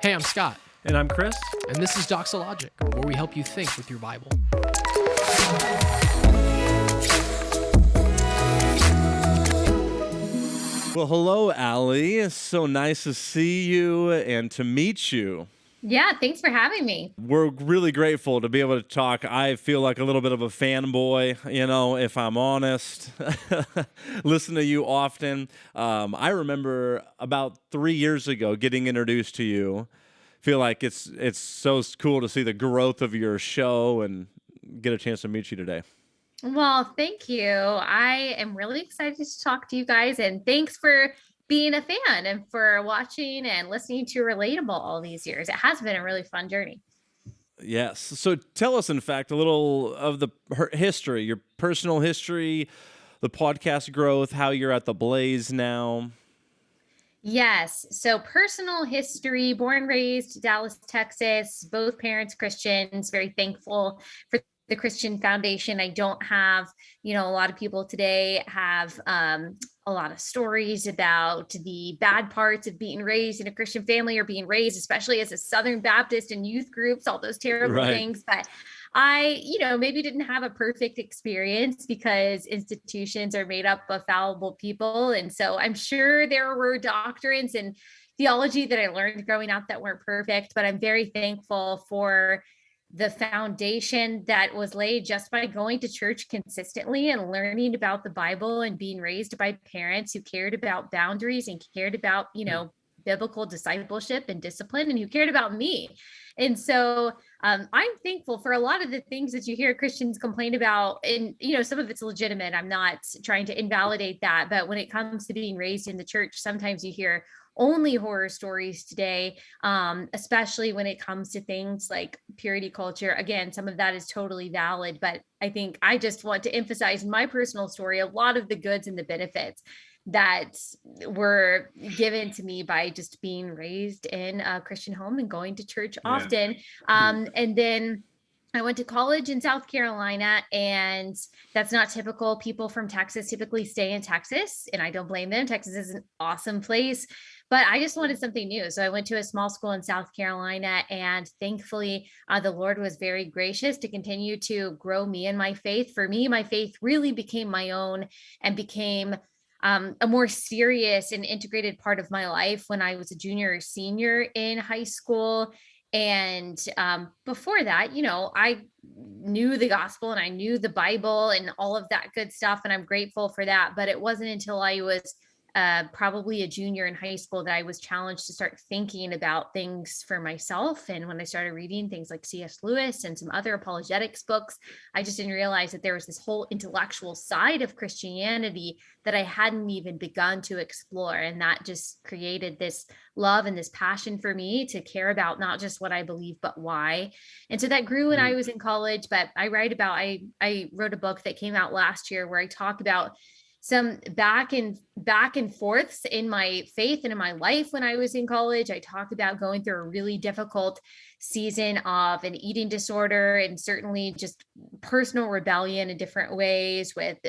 Hey, I'm Scott. And I'm Chris. And this is Doxologic, where we help you think with your Bible. Well, hello, Allie. It's so nice to see you and to meet you. Yeah, thanks for having me. We're really grateful to be able to talk. I feel like a little bit of a fanboy, if I'm honest. Listen to you often. I remember about 3 years ago getting introduced to you. Feel like it's so cool to see the growth of your show and get a chance to meet you today. Well, thank you. I am really excited to talk to you guys, and thanks for being a fan and for watching and listening to Relatable all these years. It has been a really fun journey. Yes. So tell us, in fact, a little of the history, your personal history, the podcast growth, how you're at the Blaze now. Yes. So personal history, born, raised Dallas, Texas, both parents Christians, very thankful for the Christian foundation. I don't have, a lot of people today have a lot of stories about the bad parts of being raised in a Christian family or being raised, especially as a Southern Baptist and youth groups, all those terrible things. But I, maybe didn't have a perfect experience because institutions are made up of fallible people. And so I'm sure there were doctrines and theology that I learned growing up that weren't perfect, but I'm very thankful for the foundation that was laid just by going to church consistently and learning about the Bible and being raised by parents who cared about boundaries and cared about, biblical discipleship and discipline, and who cared about me. And so I'm thankful for a lot of the things that you hear Christians complain about. And, some of it's legitimate. I'm not trying to invalidate that. But when it comes to being raised in the church, sometimes you hear only horror stories today, especially when it comes to things like purity culture. Again, some of that is totally valid, but I think I just want to emphasize in my personal story a lot of the goods and the benefits that were given to me by just being raised in a Christian home and going to church often. And then I went to college in South Carolina, and that's not typical. People from Texas typically stay in Texas, and I don't blame them. Texas is an awesome place, but I just wanted something new. So I went to a small school in South Carolina, and thankfully the Lord was very gracious to continue to grow me in my faith. For me, my faith really became my own and became a more serious and integrated part of my life when I was a junior or senior in high school. And before that, I knew the gospel and I knew the Bible and all of that good stuff. And I'm grateful for that. But it wasn't until I was probably a junior in high school that I was challenged to start thinking about things for myself. And when I started reading things like C.S. Lewis and some other apologetics books, I just didn't realize that there was this whole intellectual side of Christianity that I hadn't even begun to explore. And that just created this love and this passion for me to care about not just what I believe, but why. And so that grew when I was in college. But I wrote a book that came out last year where I talk about some back and forths in my faith and in my life when I was in college. I talked about going through a really difficult season of an eating disorder and certainly just personal rebellion in different ways with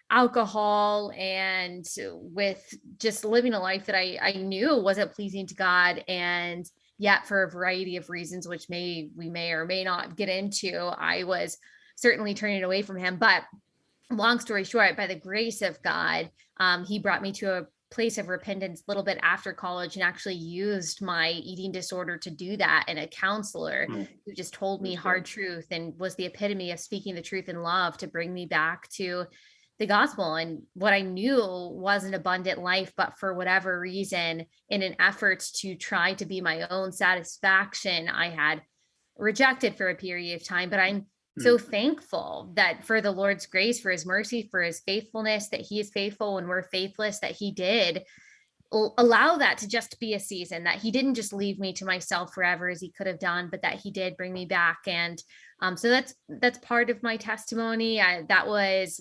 alcohol and with just living a life that I knew wasn't pleasing to God. And yet for a variety of reasons, which we may or may not get into, I was certainly turning away from him. But long story short, by the grace of God, he brought me to a place of repentance a little bit after college and actually used my eating disorder to do that. And a counselor who just told me hard truth and was the epitome of speaking the truth in love to bring me back to the gospel and what I knew was an abundant life. But for whatever reason, in an effort to try to be my own satisfaction, I had rejected for a period of time. But I'm so thankful that for the Lord's grace, for his mercy, for his faithfulness, that he is faithful when we're faithless, that he did allow that to just be a season, that he didn't just leave me to myself forever as he could have done, but that he did bring me back. And so that's part of my testimony. That was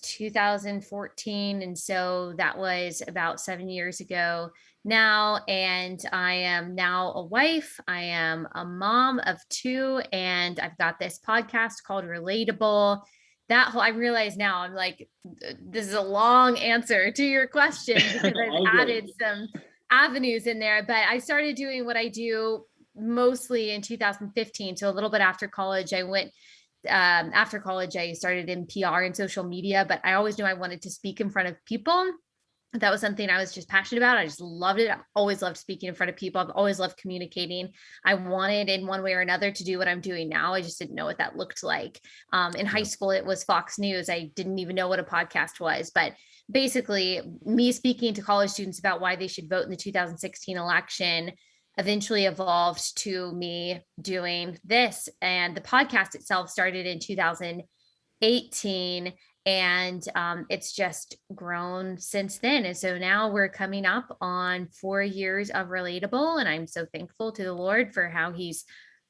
2014. And so that was about 7 years ago now. And I am now a wife. I am a mom of 2, and I've got this podcast called Relatable. I realize now I'm like, this is a long answer to your question because I've added avenues in there, but I started doing what I do mostly in 2015. So a little bit after college, after college, I started in PR and social media, but I always knew I wanted to speak in front of people. That was something I was just passionate about. I just loved it. I've always loved speaking in front of people. I've always loved communicating. I wanted in one way or another to do what I'm doing now. I just didn't know what that looked like. In high school, it was Fox News. I didn't even know what a podcast was, but basically me speaking to college students about why they should vote in the 2016 election eventually evolved to me doing this. And the podcast itself started in 2018, and it's just grown since then. And so now we're coming up on 4 years of Relatable, and I'm so thankful to the Lord for how he's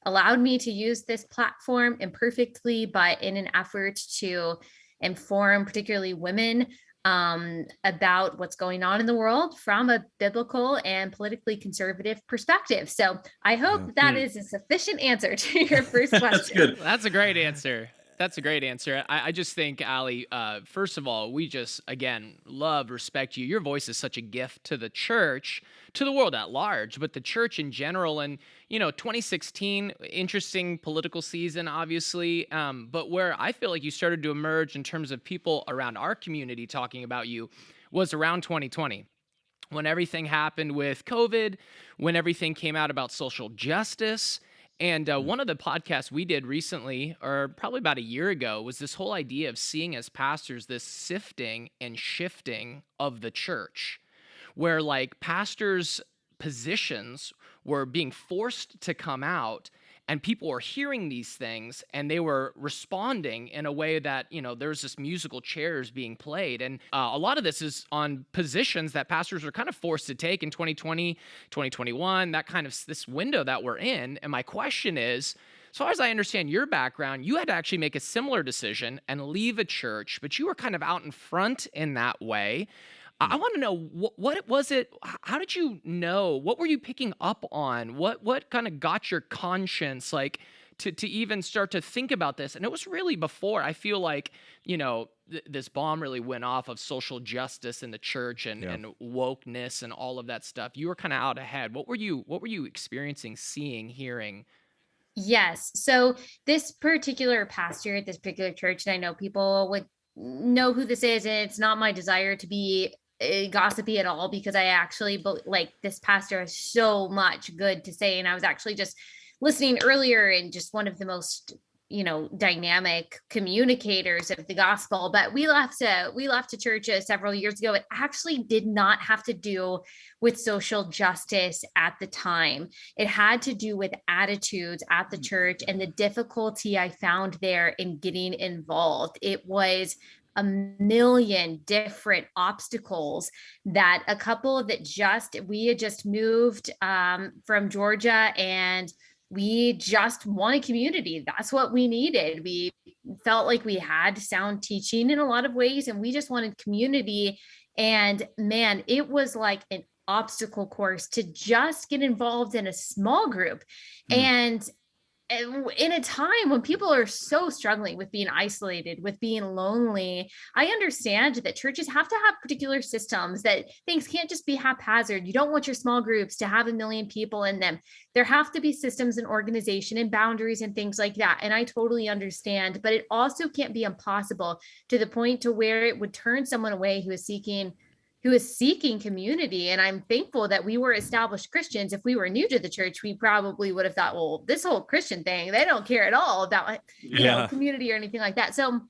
allowed me to use this platform imperfectly, but in an effort to inform particularly women about what's going on in the world from a biblical and politically conservative perspective. So I hope that is a sufficient answer to your first question. That's good. That's a great answer. That's a great answer. I just think, Allie, first of all, we just, again, love, respect you. Your voice is such a gift to the church, to the world at large, but the church in general. And, 2016, interesting political season, obviously, but where I feel like you started to emerge in terms of people around our community talking about you was around 2020. When everything happened with COVID, when everything came out about social justice. And one of the podcasts we did recently, or probably about a year ago, was this whole idea of seeing as pastors this sifting and shifting of the church, where like pastors' positions were being forced to come out, and people were hearing these things and they were responding in a way that, there's this musical chairs being played. And a lot of this is on positions that pastors are kind of forced to take in 2020, 2021, that kind of this window that we're in. And my question is, as far as I understand your background, you had to actually make a similar decision and leave a church, but you were kind of out in front in that way. I want to know, what was it? How did you know? What were you picking up on? What kind of got your conscience like to even start to think about this? And it was really before, I feel like, this bomb really went off of social justice in the church and wokeness and all of that stuff. You were kind of out ahead. What were you experiencing, seeing, hearing? Yes. So this particular pastor at this particular church, and I know people would know who this is, and it's not my desire to be gossipy at all, because I actually like this pastor has so much good to say. And I was actually just listening earlier, and just one of the most dynamic communicators of the gospel. But we left a church several years ago. It actually did not have to do with social justice at the time. It had to do with attitudes at the church and the difficulty I found there in getting involved. It was a million different obstacles that a couple that we had just moved from Georgia, and we just wanted community. That's what we needed. We felt like we had sound teaching in a lot of ways, and we just wanted community. And man, it was like an obstacle course to just get involved in a small group. And in a time when people are so struggling with being isolated, with being lonely, I understand that churches have to have particular systems, that things can't just be haphazard. You don't want your small groups to have 1 million people in them. There have to be systems and organization and boundaries and things like that. And I totally understand, but it also can't be impossible to the point to where it would turn someone away who is seeking community. And I'm thankful that we were established Christians. If we were new to the church, we probably would have thought, well, this whole Christian thing, they don't care at all about community or anything like that. So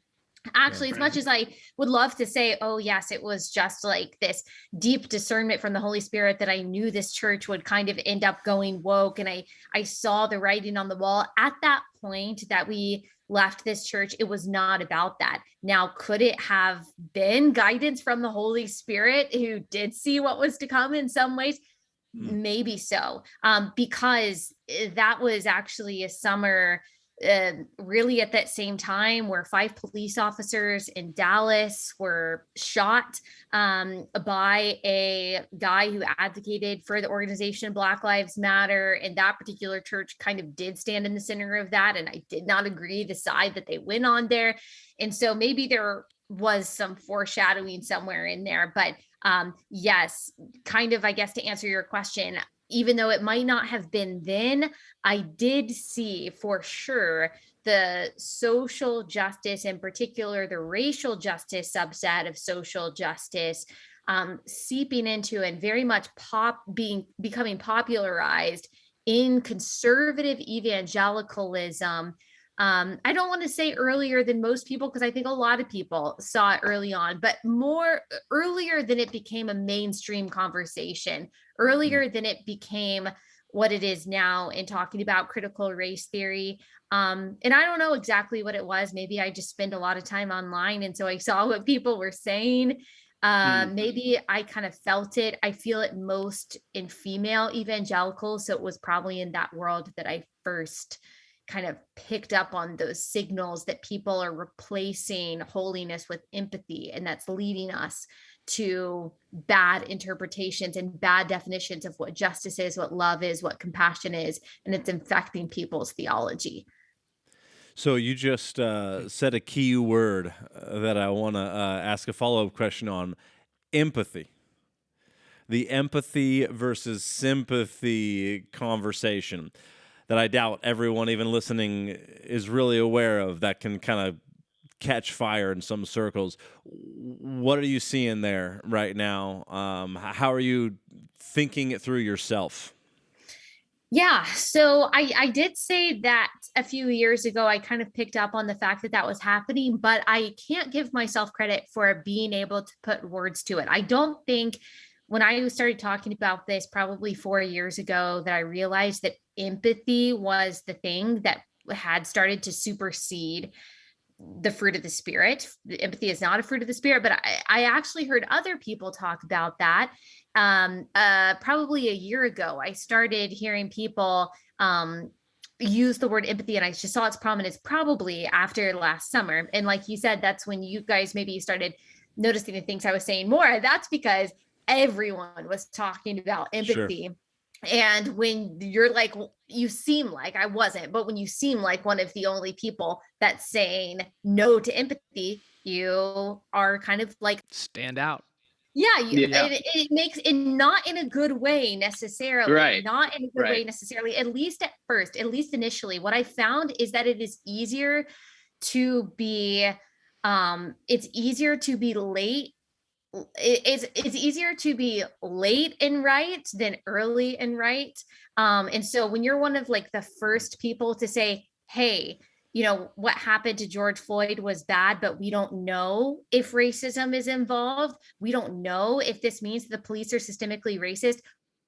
actually, as much as I would love to say, oh yes, it was just like this deep discernment from the Holy Spirit that I knew this church would kind of end up going woke, and I saw the writing on the wall at that point that we left this church, it was not about that. Now, could it have been guidance from the Holy Spirit, who did see what was to come in some ways? Maybe so, because that was actually a summer really at that same time where 5 police officers in Dallas were shot by a guy who advocated for the organization Black Lives Matter. And that particular church kind of did stand in the center of that. And I did not agree the side that they went on there. And so maybe there was some foreshadowing somewhere in there. But yes, kind of, I guess, to answer your question, even though it might not have been then, I did see for sure the social justice, in particular, the racial justice subset of social justice, seeping into and very much becoming popularized in conservative evangelicalism. I don't want to say earlier than most people, because I think a lot of people saw it early on, but more earlier than it became a mainstream conversation, earlier than it became what it is now in talking about critical race theory. And I don't know exactly what it was. Maybe I just spend a lot of time online, and so I saw what people were saying. Maybe I kind of felt it. I feel it most in female evangelicals. So it was probably in that world that I first kind of picked up on those signals that people are replacing holiness with empathy. And that's leading us to bad interpretations and bad definitions of what justice is, what love is, what compassion is. And it's infecting people's theology. So you just said a key word that I want to ask a follow-up question on: empathy. The empathy versus sympathy conversation that I doubt everyone even listening is really aware of, that can kind of catch fire in some circles. What are you seeing there right now? How are you thinking it through yourself? Yeah, so I did say that a few years ago. I kind of picked up on the fact that that was happening, but I can't give myself credit for being able to put words to it. I don't think when I started talking about this probably 4 years ago that I realized that empathy was the thing that had started to supersede the fruit of the spirit. Empathy is not a fruit of the spirit, but I actually heard other people talk about that. Probably a year ago, I started hearing people use the word empathy, and I just saw its prominence probably after last summer. And like you said, that's when you guys maybe started noticing the things I was saying more. That's because everyone was talking about Sure. empathy. And when you're like, you seem like, I wasn't, but when you seem like one of the only people that's saying no to empathy, you are kind of like, Stand out. yeah, Yeah. it makes it not in a good way necessarily, Right. not in a good way necessarily, at least at first, at least initially. What I found is that it is easier to be, it's easier to be late. It's easier to be late and right than early and right. And so when you're one of like the first people to say, hey, what happened to George Floyd was bad, but we don't know if racism is involved. We don't know if this means the police are systemically racist.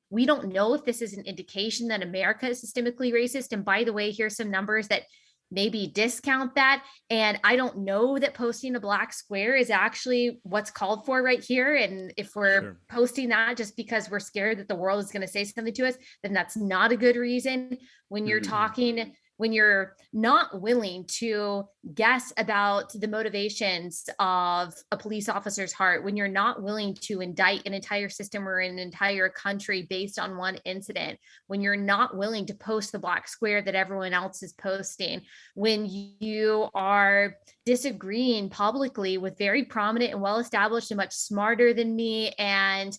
We don't know if this is an indication that America is systemically racist. And by the way, here's some numbers that maybe discount that. And I don't know that posting a black square is actually what's called for right here. And if we're posting that just because we're scared that the world is going to say something to us, then that's not a good reason. When you're talking, when you're not willing to guess about the motivations of a police officer's heart, when you're not willing to indict an entire system or an entire country based on one incident, when you're not willing to post the black square that everyone else is posting, when you are disagreeing publicly with very prominent and well-established and much smarter than me and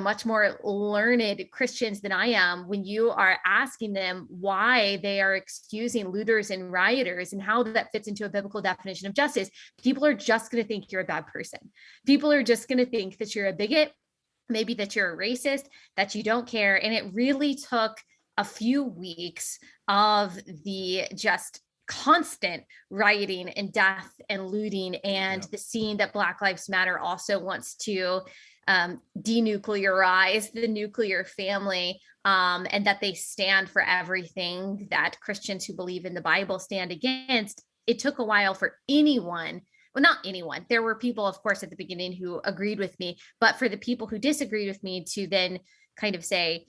much more learned Christians than I am, when you are asking them why they are excusing looters and rioters and how that fits into a biblical definition of justice, people are just going to think you're a bad person. People are just going to think that you're a bigot, maybe that you're a racist, that you don't care. And it really took a few weeks of the just constant rioting and death and looting and the scene that Black Lives Matter also wants to denuclearize the nuclear family, and that they stand for everything that Christians who believe in the Bible stand against. It took a while for anyone, well, not anyone. There were people, of course, at the beginning who agreed with me, but for the people who disagreed with me to then kind of say,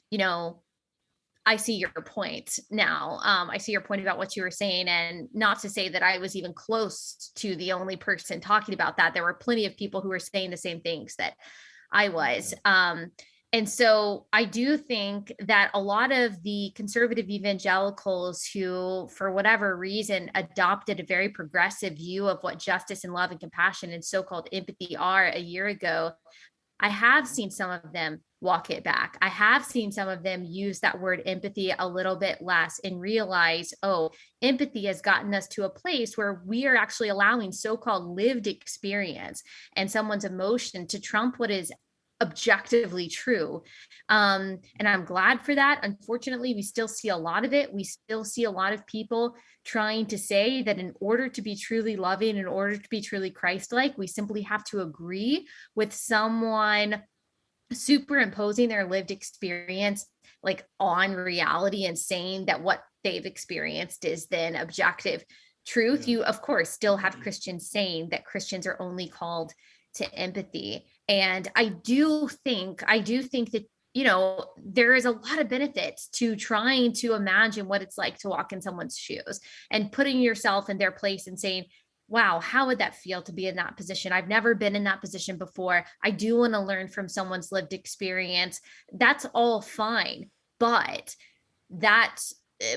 I see your point now. I see your point about what you were saying, and not to say that I was even close to the only person talking about that. There were plenty of people who were saying the same things that I was. And so I do think that a lot of the conservative evangelicals who, for whatever reason, adopted a very progressive view of what justice and love and compassion and so-called empathy are a year ago, I have seen some of them walk it back. I have seen some of them use that word empathy a little bit less and realize, oh, empathy has gotten us to a place where we are actually allowing so-called lived experience and someone's emotion to trump what is objectively true. And I'm glad for that. Unfortunately, we still see a lot of it. We still see a lot of people trying to say that in order to be truly loving, in order to be truly Christ-like, we simply have to agree with someone superimposing their lived experience like on reality and saying that what they've experienced is then objective truth. Yeah. You of course still have Christians saying that Christians are only called to empathy. And I do think that, there is a lot of benefits to trying to imagine what it's like to walk in someone's shoes and putting yourself in their place and saying, wow, how would that feel to be in that position? I've never been in that position before. I do want to learn from someone's lived experience. That's all fine. But that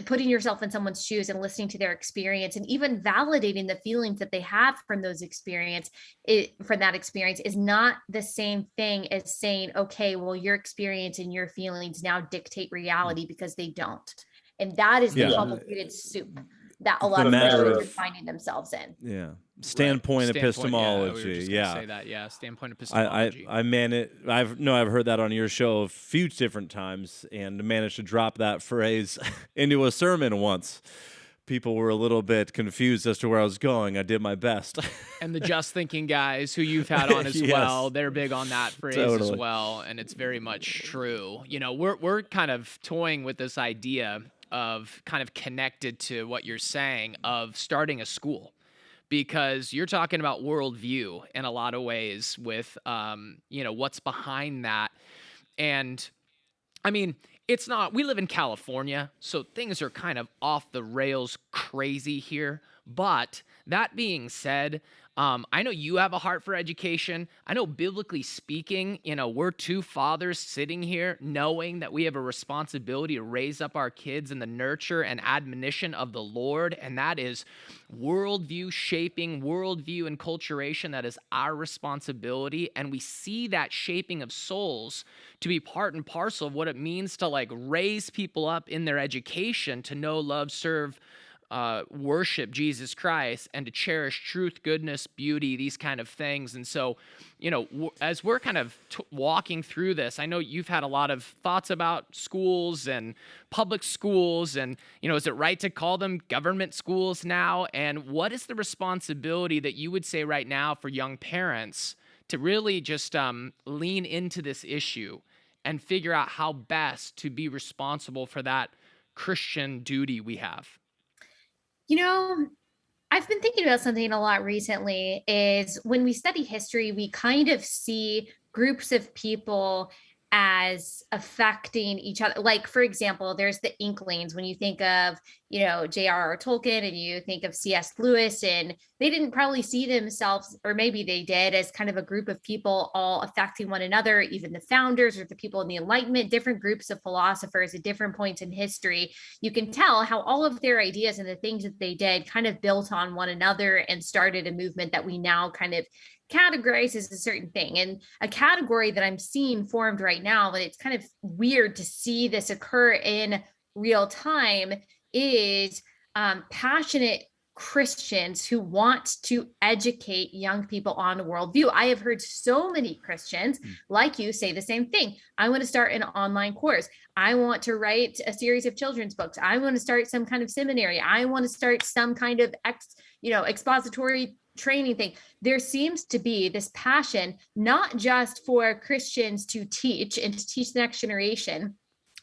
putting yourself in someone's shoes and listening to their experience and even validating the feelings that they have from that experience is not the same thing as saying, okay, well, your experience and your feelings now dictate reality, because they don't. And that is the Yeah. complicated soup that a It's lot a of matter Christians are of finding themselves in. yeah. Right. Standpoint Yeah, we were epistemology. just gonna Yeah. say that. Yeah, standpoint I epistemology. I man it. I've heard that on your show a few different times and managed to drop that phrase into a sermon once. People were a little bit confused as to where I was going. I did my best. And the just thinking guys who you've had on as Yes. well, they're big on that phrase as Totally. well, and it's very much true. We're kind of toying with this idea of kind of connected to what you're saying of starting a school, because you're talking about worldview in a lot of ways with what's behind that. And I mean, it's not, we live in California, so things are kind of off the rails crazy here. But that being said, I know you have a heart for education. I know, biblically speaking, we're two fathers sitting here knowing that we have a responsibility to raise up our kids in the nurture and admonition of the Lord. And that is worldview shaping, worldview enculturation. That is our responsibility. And we see that shaping of souls to be part and parcel of what it means to like raise people up in their education to know, love, serve, worship Jesus Christ, and to cherish truth, goodness, beauty, these kind of things. And so, as we're kind of walking through this, I know you've had a lot of thoughts about schools and public schools, and, is it right to call them government schools now? And what is the responsibility that you would say right now for young parents to really just lean into this issue and figure out how best to be responsible for that Christian duty we have? You know, I've been thinking about something a lot recently is when we study history, we kind of see groups of people as affecting each other. Like, for example, there's the Inklings when you think of, J.R.R. Tolkien and you think of C.S. Lewis, and they didn't probably see themselves, or maybe they did, as kind of a group of people all affecting one another, even the founders or the people in the Enlightenment, different groups of philosophers at different points in history. You can tell how all of their ideas and the things that they did kind of built on one another and started a movement that we now kind of categorize as a certain thing. And a category that I'm seeing formed right now, and it's kind of weird to see this occur in real time, is passionate Christians who want to educate young people on a worldview. I have heard so many Christians like you say the same thing. I want to start an online course. I want to write a series of children's books. I want to start some kind of seminary. I want to start some kind of expository training thing. There seems to be this passion, not just for Christians to teach and to teach the next generation,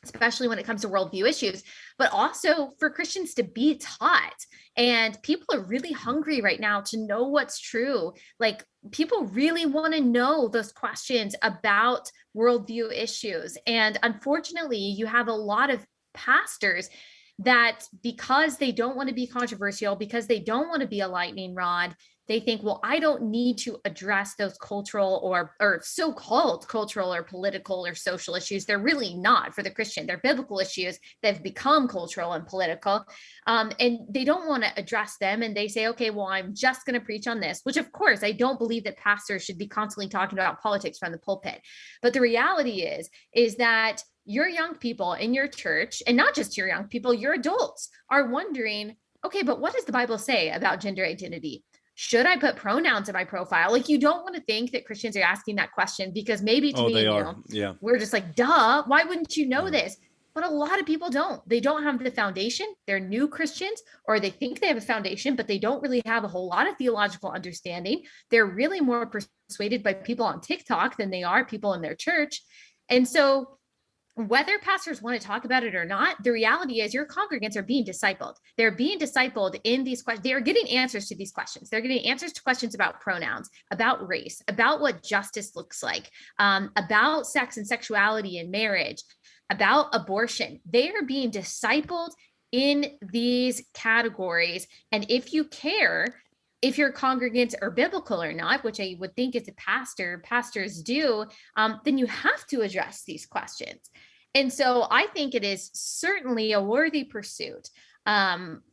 especially when it comes to worldview issues, but also for Christians to be taught. And people are really hungry right now to know what's true. Like, people really want to know those questions about worldview issues. And unfortunately, you have a lot of pastors that, because they don't want to be controversial, because they don't want to be a lightning rod, they think, well, I don't need to address those cultural or so-called cultural or political or social issues. They're really not for the Christian. They're biblical issues that have become cultural and political. And they don't want to address them. And they say, okay, well, I'm just going to preach on this, which of course, I don't believe that pastors should be constantly talking about politics from the pulpit. But the reality is that your young people in your church, and not just your young people, your adults are wondering, okay, but what does the Bible say about gender identity? Should I put pronouns in my profile? Like, you don't want to think that Christians are asking that question because maybe to Oh, me they and are. you, Yeah. we're just like, duh, why wouldn't you know Yeah. this? But a lot of people don't. They don't have the foundation. They're new Christians, or they think they have a foundation, but they don't really have a whole lot of theological understanding. They're really more persuaded by people on TikTok than they are people in their church. And so whether pastors want to talk about it or not, the reality is your congregants are being discipled. They're being discipled in these questions. They are getting answers to these questions. They're getting answers to questions about pronouns, about race, about what justice looks like, about sex and sexuality and marriage, about abortion. They are being discipled in these categories. And if you care, if your congregants are biblical or not, which I would think as a pastor, pastors do, then you have to address these questions. And so I think it is certainly a worthy pursuit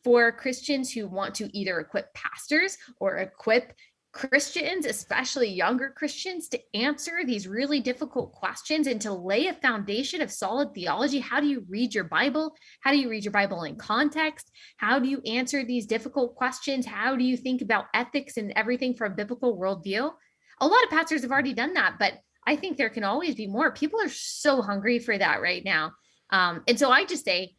for Christians who want to either equip pastors or equip Christians, especially younger Christians, to answer these really difficult questions and to lay a foundation of solid theology. How do you read your Bible? How do you read your Bible in context? How do you answer these difficult questions? How do you think about ethics and everything from a biblical worldview? A lot of pastors have already done that, but I think there can always be more. People are so hungry for that right now. And so I just say,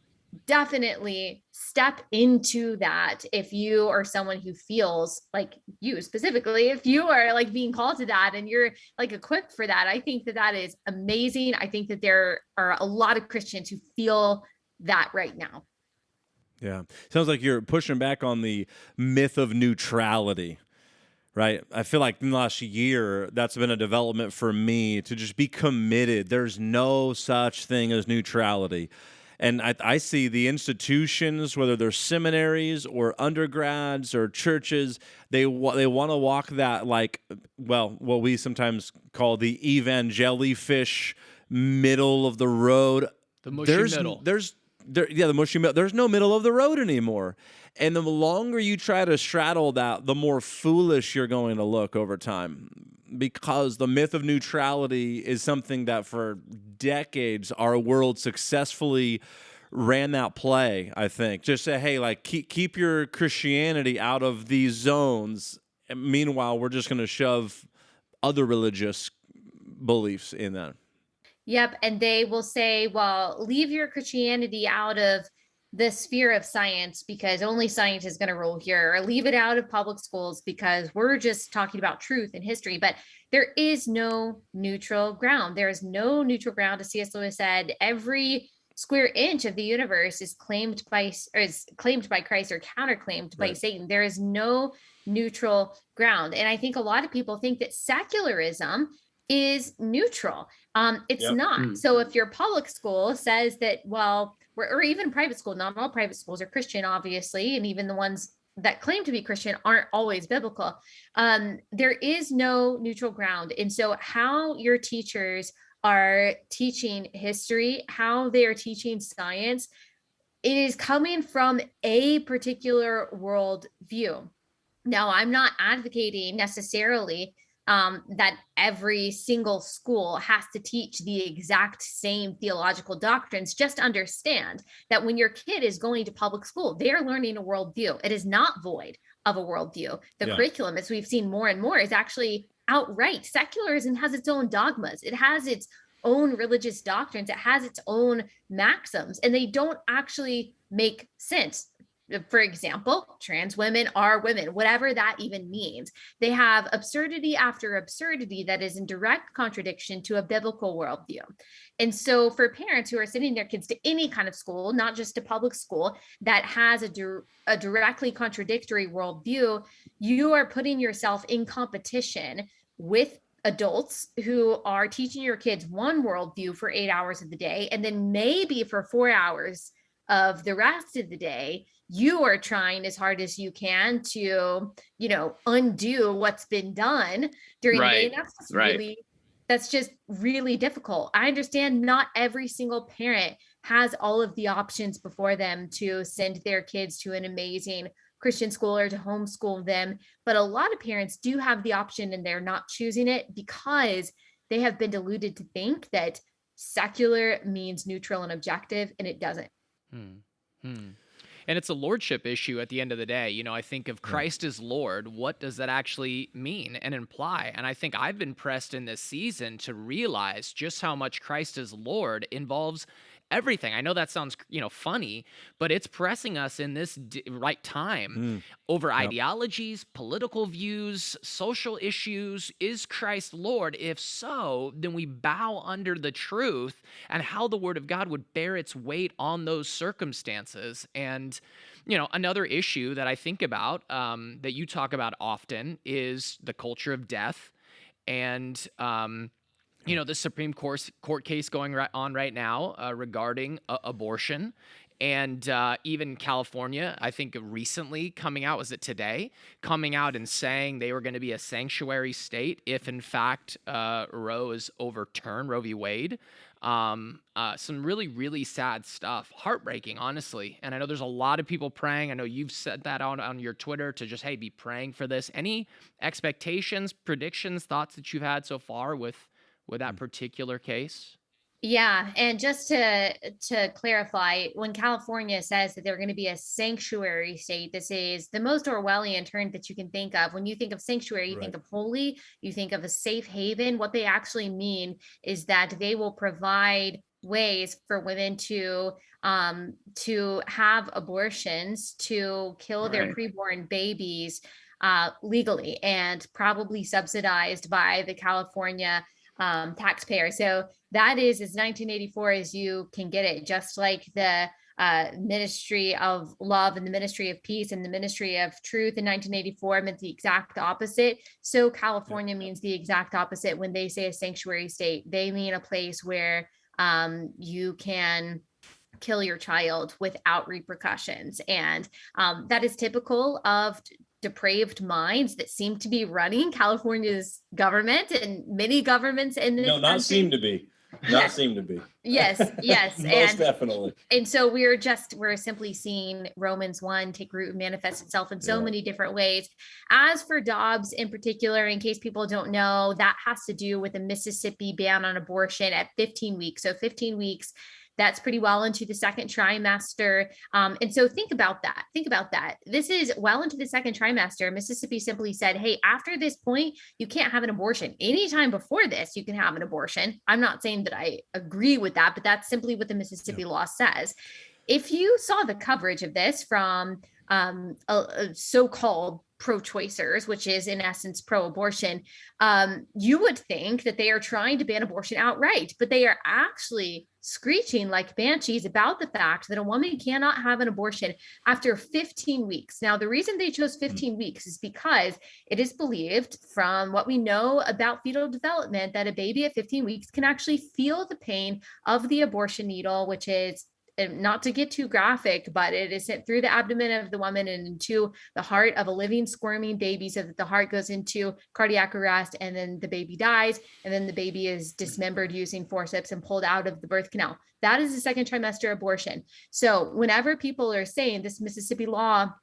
definitely step into that if you are someone who feels like you specifically, if you are like being called to that and you're like equipped for that. I think that that is amazing. I think that there are a lot of Christians who feel that right now. Yeah. Sounds like you're pushing back on the myth of neutrality, right? I feel like in the last year, that's been a development for me to just be committed. There's no such thing as neutrality. And I see the institutions, whether they're seminaries or undergrads or churches, they want to walk that, like, well, what we sometimes call the evangelifish middle of the road. The mushy middle. The mushy middle. There's no middle of the road anymore. And the longer you try to straddle that, the more foolish you're going to look over time. Because the myth of neutrality is something that for decades our world successfully ran that play, I think. Just say, hey, like keep your Christianity out of these zones. And meanwhile, we're just going to shove other religious beliefs in that. Yep. And they will say, well, leave your Christianity out of the sphere of science because only science is going to rule here, or leave it out of public schools because we're just talking about truth and history. But there is no neutral ground. There is no neutral ground. As C.S. Lewis said, every square inch of the universe is claimed by Christ or counterclaimed by Satan. There is no neutral ground. And I think a lot of people think that secularism is neutral. It's not. So if your public school says that, well, or even private school, not all private schools are Christian, obviously, and even the ones that claim to be Christian aren't always biblical. There is no neutral ground. And so how your teachers are teaching history, how they are teaching science, it is coming from a particular worldview. Now, I'm not advocating necessarily that every single school has to teach the exact same theological doctrines. Just understand that when your kid is going to public school, they're learning a worldview. It is not void of a worldview. The curriculum, as we've seen more and more, is actually outright. Secularism has its own dogmas. It has its own religious doctrines. It has its own maxims, and they don't actually make sense. For example, trans women are women, whatever that even means. They have absurdity after absurdity that is in direct contradiction to a biblical worldview. And so for parents who are sending their kids to any kind of school, not just a public school, that has a directly contradictory worldview, you are putting yourself in competition with adults who are teaching your kids one worldview for 8 hours of the day, and then maybe for 4 hours of the rest of the day, you are trying as hard as you can to, undo what's been done during the day. Right. And Right. that's just really difficult. I understand not every single parent has all of the options before them to send their kids to an amazing Christian school or to homeschool them. But a lot of parents do have the option and they're not choosing it because they have been deluded to think that secular means neutral and objective, and it doesn't. Hmm. Hmm. And it's a lordship issue at the end of the day. I think if Yeah. Christ is Lord, what does that actually mean and imply? And I think I've been pressed in this season to realize just how much Christ is Lord involves everything. I know that sounds, funny, but it's pressing us in this right time Mm. over Yep. ideologies, political views, social issues. Is Christ Lord? If so, then we bow under the truth and how the word of God would bear its weight on those circumstances. And, another issue that I think about that you talk about often is the culture of death. And, the Supreme Court case going on right now regarding abortion. And even California, I think recently coming out, was it today? Coming out and saying they were going to be a sanctuary state if, in fact, Roe is overturned, Roe v. Wade. Some really, really sad stuff. Heartbreaking, honestly. And I know there's a lot of people praying. I know you've said that on your Twitter to just, hey, be praying for this. Any expectations, predictions, thoughts that you've had so far with that particular case? Yeah, and just to clarify, when California says that they're going to be a sanctuary state, this is the most Orwellian term that you can think of. When you think of sanctuary, you think Right. of holy, you think of a safe haven. What they actually mean is that they will provide ways for women to have abortions, to kill their Right. preborn babies legally, and probably subsidized by the California taxpayer. So that is as 1984 as you can get it, just like the Ministry of Love and the Ministry of Peace and the Ministry of Truth in 1984 meant the exact opposite. So Yep. California means the exact opposite. When they say a sanctuary state, they mean a place where you can kill your child without repercussions. And that is typical of depraved minds that seem to be running California's government and many governments in this No, not seem country. to be. Not Yes, seem to be. yes. Most definitely. And so we're simply seeing Romans 1 take root and manifest itself in so Yeah. many different ways. As for Dobbs in particular, in case people don't know, that has to do with a Mississippi ban on abortion at 15 weeks. So 15 weeks, that's pretty well into the second trimester. And so think about that. Think about that. This is well into the second trimester. Mississippi simply said, hey, after this point, you can't have an abortion. Anytime before this, you can have an abortion. I'm not saying that I agree with that, but that's simply what the Mississippi law says. If you saw the coverage of this from a so-called pro-choicers, which is in essence pro-abortion, you would think that they are trying to ban abortion outright, but they are actually screeching like banshees about the fact that a woman cannot have an abortion after 15 weeks. Now, the reason they chose 15 weeks is because it is believed from what we know about fetal development that a baby at 15 weeks can actually feel the pain of the abortion needle, which is, not to get too graphic, but it is sent through the abdomen of the woman and into the heart of a living, squirming baby, so that the heart goes into cardiac arrest and then the baby dies. And then the baby is dismembered using forceps and pulled out of the birth canal. That is a second trimester abortion. So whenever people are saying this Mississippi law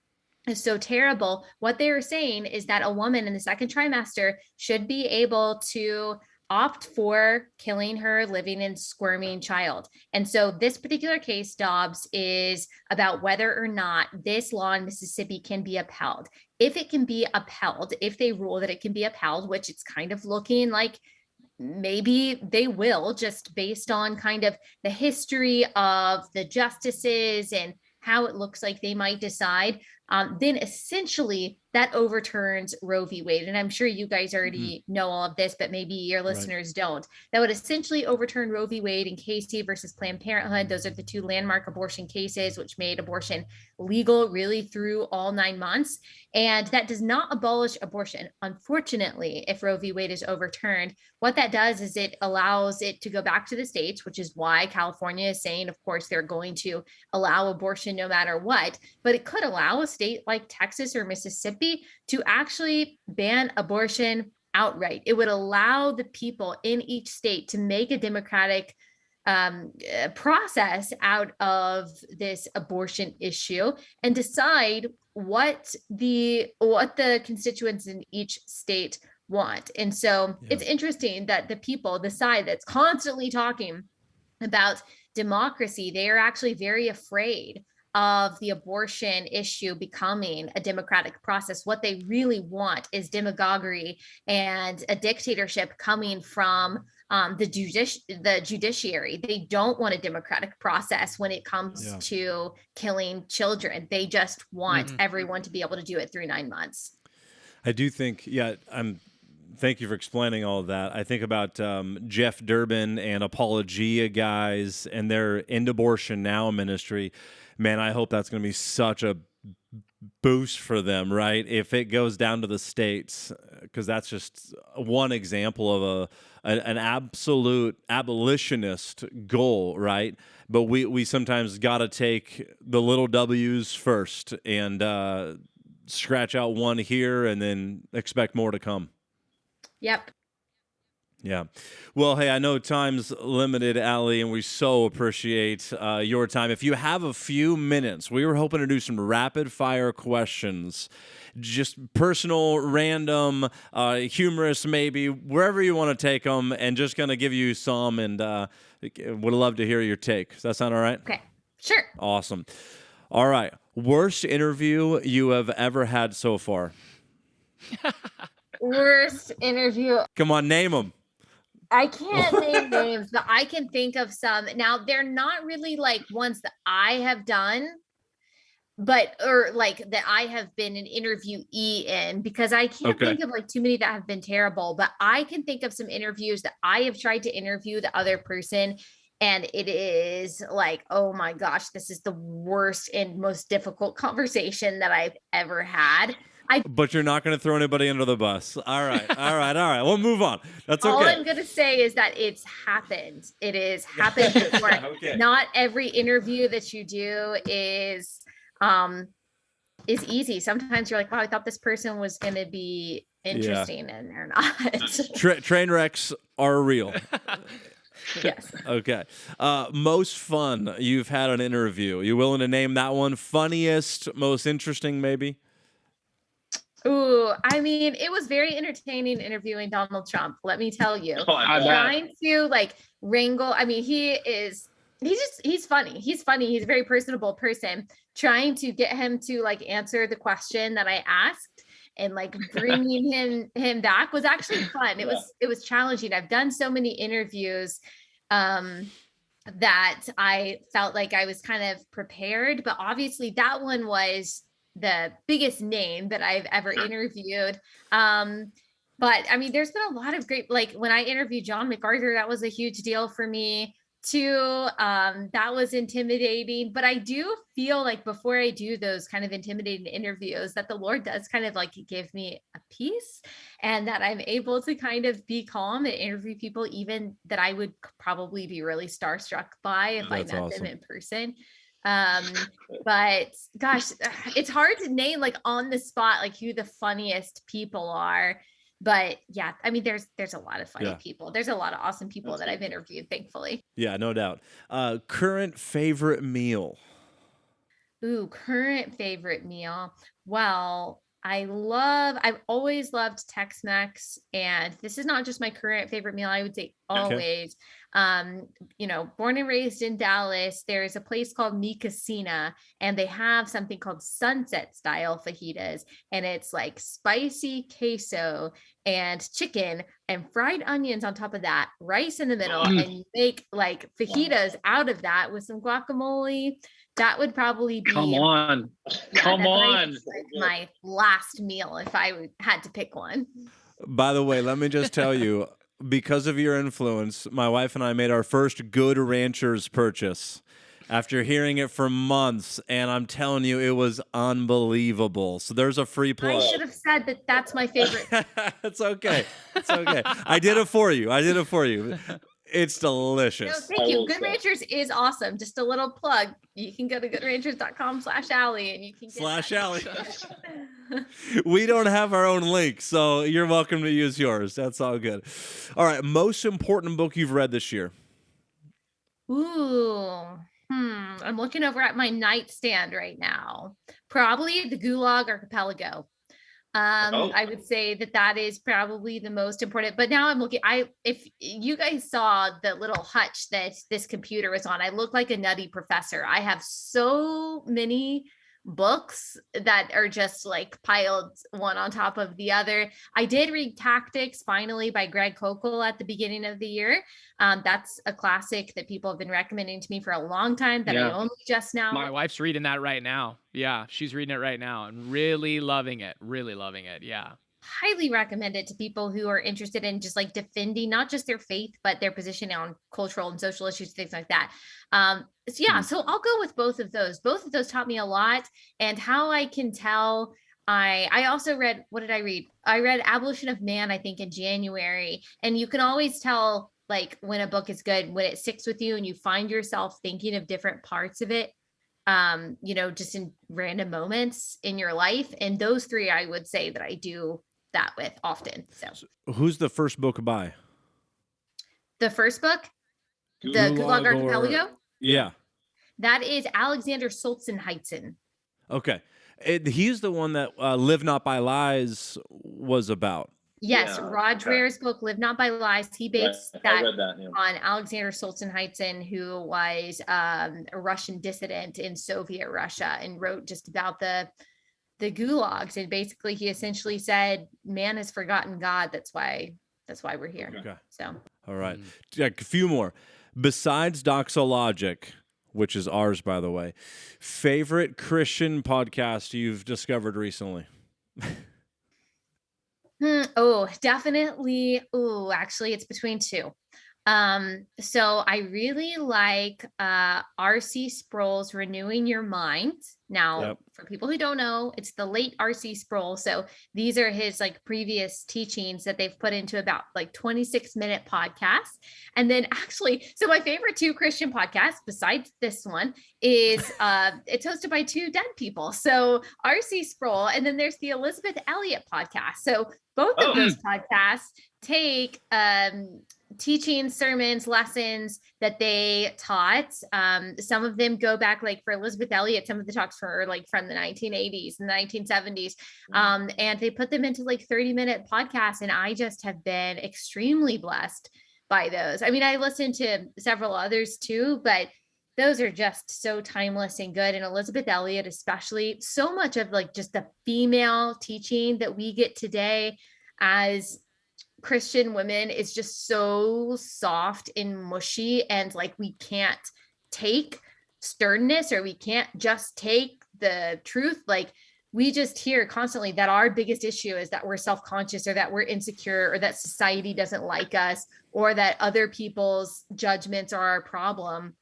is so terrible, what they are saying is that a woman in the second trimester should be able to opt for killing her living and squirming child. And so this particular case, Dobbs, is about whether or not this law in Mississippi can be upheld. If it can be upheld, if they rule that it can be upheld, which it's kind of looking like maybe they will, just based on kind of the history of the justices and how it looks like they might decide. then essentially that overturns Roe v. Wade. And I'm sure you guys already know all of this, but maybe your listeners don't. That would essentially overturn Roe v. Wade and Casey versus Planned Parenthood. Those are the two landmark abortion cases, which made abortion legal really through all 9 months. And that does not abolish abortion. Unfortunately, if Roe v. Wade is overturned, what that does is it allows it to go back to the states, which is why California is saying, of course, they're going to allow abortion no matter what. But it could allow a state like Texas or Mississippi to actually ban abortion outright. It would allow the people in each state to make a democratic process out of this abortion issue and decide what the constituents in each state want. And so it's interesting that the people, the side that's constantly talking about democracy, they are actually very afraid of the abortion issue becoming a democratic process. What they really want is demagoguery and a dictatorship coming from the judiciary. They don't want a democratic process when it comes to killing children. They just want everyone to be able to do it through 9 months. I do think, thank you for explaining all of that. I think about Jeff Durbin and Apologia guys and their End Abortion Now ministry. Man, I hope that's going to be such a boost for them, right? If it goes down to the states, because that's just one example of an absolute abolitionist goal, right? But we sometimes got to take the little W's first and scratch out one here and then expect more to come. Yep. Yeah. Well, hey, I know time's limited, Allie, and we so appreciate your time. If you have a few minutes, we were hoping to do some rapid fire questions, just personal, random, humorous, maybe, wherever you want to take them, and just going to give you some, and would love to hear your take. Does that sound all right? Okay. Sure. Awesome. All right. Worst interview you have ever had so far? Worst interview. Come on, name them. I can't name names, but I can think of some. Now, they're not really like ones that I have done, or like that I have been an interviewee in, because I can't think of like too many that have been terrible, but I can think of some interviews that I have tried to interview the other person. And it is like, oh my gosh, this is the worst and most difficult conversation that I've ever had. But you're not going to throw anybody under the bus. All right. We'll move on. That's okay. All I'm going to say is that it's happened. It has happened before. Not every interview that you do is easy. Sometimes you're like, wow, I thought this person was going to be interesting, and they're not. Train wrecks are real. Yes. Okay. Most fun you've had an interview. You willing to name that one? Funniest, most interesting, maybe? Ooh, I mean, it was very entertaining interviewing Donald Trump. Let me tell you, trying to like wrangle. I mean, he's funny. He's funny. He's a very personable person. Trying to get him to like answer the question that I asked and like bringing him back was actually fun. It was challenging. I've done so many interviews that I felt like I was kind of prepared, but obviously that one was the biggest name that I've ever interviewed. But I mean, there's been a lot of great, like when I interviewed John MacArthur, that was a huge deal for me too. That was intimidating, but I do feel like before I do those kind of intimidating interviews that the Lord does kind of like give me a peace, and that I'm able to kind of be calm and interview people even that I would probably be really starstruck by if I met them in person. But gosh, it's hard to name like on the spot like who the funniest people are, but yeah, I mean there's a lot of funny people. There's a lot of awesome people that I've interviewed, thankfully. Yeah, no doubt. Current favorite meal? Ooh, current favorite meal. Well, I've always loved Tex-Mex, and this is not just my current favorite meal. I would say always. Born and raised in Dallas, there's a place called Mi Casina, and they have something called sunset style fajitas, and it's like spicy queso and chicken and fried onions on top of that, rice in the middle, and you make like fajitas out of that with some guacamole. That would probably be Come on. like my last meal if I had to pick one. By the way, let me just tell you, because of your influence, my wife and I made our first Good Ranchers purchase after hearing it for months, and I'm telling you, it was unbelievable. So there's a free plug. I should have said that that's my favorite. It's okay. It's okay. I did it for you. It's delicious. No, thank you. Good Ranchers is awesome. Just a little plug. You can go to goodranchers.com/Allie and you can get /Allie. We don't have our own link, so you're welcome to use yours. That's all good. All right. Most important book you've read this year? Ooh. I'm looking over at my nightstand right now. Probably the Gulag Archipelago. I would say that is probably the most important, but now I'm looking, if you guys saw the little hutch that this computer was on, I look like a nutty professor. I have so many books that are just like piled one on top of the other. I did read Tactics finally by Greg Koukl at the beginning of the year. That's a classic that people have been recommending to me for a long time that I only just now. My wife's reading that right now. Yeah, she's reading it right now and really loving it. Really loving it. Yeah. Highly recommend it to people who are interested in just like defending not just their faith, but their position on cultural and social issues, things like that. So I'll go with both of those. Both of those taught me a lot. And how I can tell, I also read, what did I read? I read Abolition of Man, I think in January. And you can always tell like when a book is good, when it sticks with you and you find yourself thinking of different parts of it, just in random moments in your life. And those three, I would say that I do that with often. So who's the first book by? The first book, the Gulag Archipelago. Yeah. That is Alexander Solzhenitsyn. Okay. He's the one that Live Not by Lies was about. Yes, Rod Dreher's book, Live Not by Lies. He based that on Alexander Solzhenitsyn, who was a Russian dissident in Soviet Russia and wrote just about the gulags. And basically he essentially said, man has forgotten God. That's why we're here. Okay. So. All right. A few more. Besides Doxologic, which is ours, by the way, favorite Christian podcast you've discovered recently? Definitely. Actually, it's between two. So I really like R.C. Sproul's Renewing Your Mind. Now, for people who don't know, it's the late R.C. Sproul. So these are his like previous teachings that they've put into about like 26-minute podcasts. And then actually, so my favorite two Christian podcasts besides this one is it's hosted by two dead people. So R.C. Sproul, and then there's the Elizabeth Elliot podcast. So both of those podcasts take teaching, sermons, lessons that they taught. Some of them go back, like for Elizabeth Elliot, some of the talks were like from the 1980s and the 1970s. And they put them into like 30-minute podcasts. And I just have been extremely blessed by those. I mean, I listened to several others too, but those are just so timeless and good. And Elizabeth Elliot, especially, so much of like just the female teaching that we get today as Christian women is just so soft and mushy, and like we can't take sternness, or we can't just take the truth. Like we just hear constantly that our biggest issue is that we're self-conscious, or that we're insecure, or that society doesn't like us, or that other people's judgments are our problem,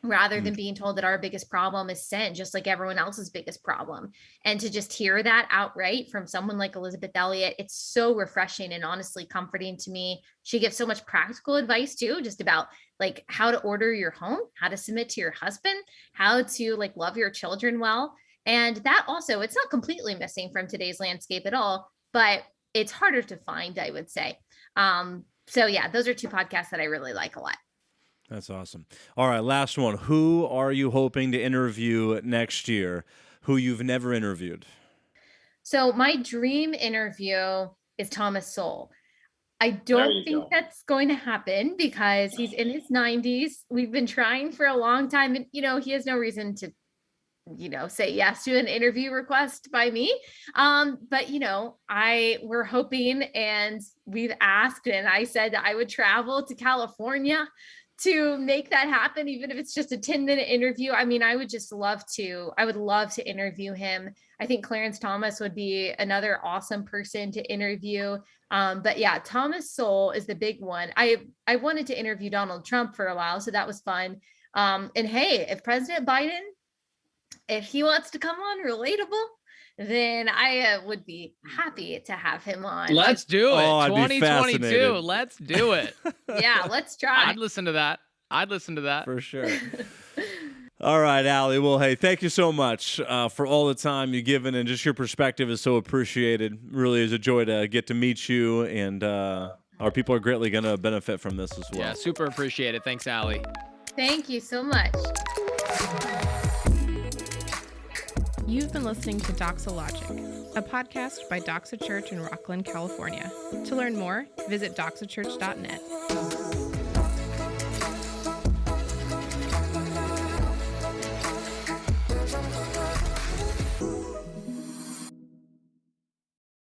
rather than being told that our biggest problem is sin, just like everyone else's biggest problem. And to just hear that outright from someone like Elizabeth Elliot, it's so refreshing and honestly comforting to me. She gives so much practical advice too, just about like how to order your home, how to submit to your husband, how to like love your children well. And that also, it's not completely missing from today's landscape at all, but it's harder to find, I would say. So yeah, those are two podcasts that I really like a lot. That's awesome. All right, last one. Who are you hoping to interview next year who you've never interviewed? So my dream interview is Thomas Sowell. I don't think that's going to happen because he's in his 90s. We've been trying for a long time, and he has no reason to say yes to an interview request by me. But we're hoping, and we've asked, and I said that I would travel to California to make that happen, even if it's just a 10-minute interview. I mean, I would love to interview him. I think Clarence Thomas would be another awesome person to interview. But yeah, Thomas Sowell is the big one. I wanted to interview Donald Trump for a while, so that was fun. And hey, if President Biden, if he wants to come on Relatable, then I would be happy to have him on. Let's do it. Oh, I'd be 2022. fascinated. Let's do it. Yeah, let's try. I'd listen to that. For sure. All right, Allie. Well, hey, thank you so much for all the time you've given, and just your perspective is so appreciated. Really is a joy to get to meet you, and our people are greatly going to benefit from this as well. Yeah, super appreciated. Thanks, Allie. Thank you so much. You've been listening to Doxologic, a podcast by Doxa Church in Rocklin, California. To learn more, visit doxachurch.net.